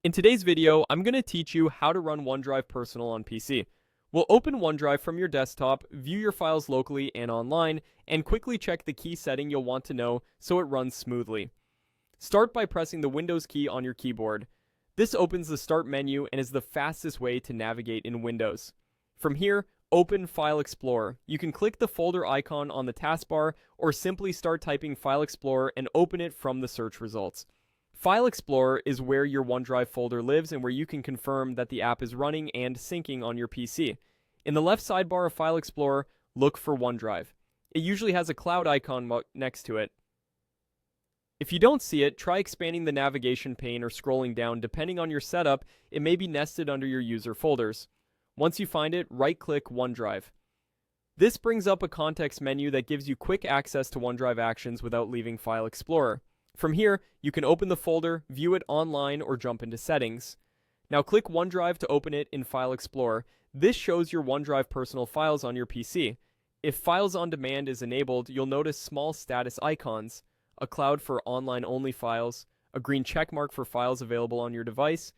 In today's video, I'm going to teach you how to run OneDrive Personal on PC. We'll open OneDrive from your desktop, view your files locally and online, and quickly check the key setting you'll want to know so it runs smoothly. Start by pressing the Windows key on your keyboard. This opens the Start menu and is the fastest way to navigate in Windows. From here, open File Explorer. You can click the folder icon on the taskbar or simply start typing File Explorer and open it from the search results. File Explorer is where your OneDrive folder lives and where you can confirm that the app is running and syncing on your PC. In the left sidebar of File Explorer, look for OneDrive. It usually has a cloud icon next to it. If you don't see it, try expanding the navigation pane or scrolling down. Depending on your setup, it may be nested under your user folders. Once you find it, right-click OneDrive. This brings up a context menu that gives you quick access to OneDrive actions without leaving File Explorer. From here, you can open the folder, view it online, or jump into Settings. Now click OneDrive to open it in File Explorer. This shows your OneDrive personal files on your PC. If Files on Demand is enabled, you'll notice small status icons, a cloud for online-only files, a green checkmark for files available on your device,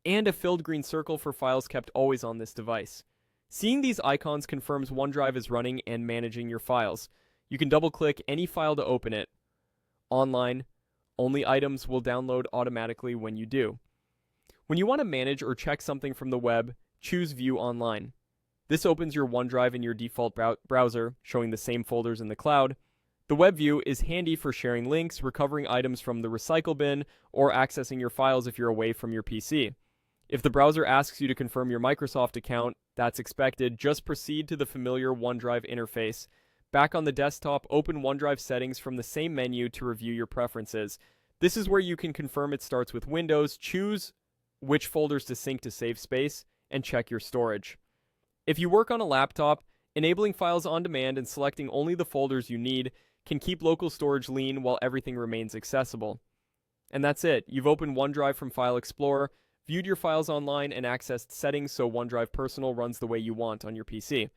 and a filled green circle for files kept always on this device. Seeing these icons confirms OneDrive is running and managing your files. You can double-click any file to open it. Online, only items will download automatically when you do. When you want to manage or check something from the web, choose View Online. This opens your OneDrive in your default browser, showing the same folders in the cloud. The web view is handy for sharing links, recovering items from the recycle bin, or accessing your files if you're away from your PC. If the browser asks you to confirm your Microsoft account, that's expected. Just proceed to the familiar OneDrive interface. Back on the desktop, open OneDrive settings from the same menu to review your preferences. This is where you can confirm it starts with Windows, choose which folders to sync to save space, and check your storage. If you work on a laptop, enabling files on demand and selecting only the folders you need can keep local storage lean while everything remains accessible. And that's it. You've opened OneDrive from File Explorer, viewed your files online, and accessed settings so OneDrive Personal runs the way you want on your PC.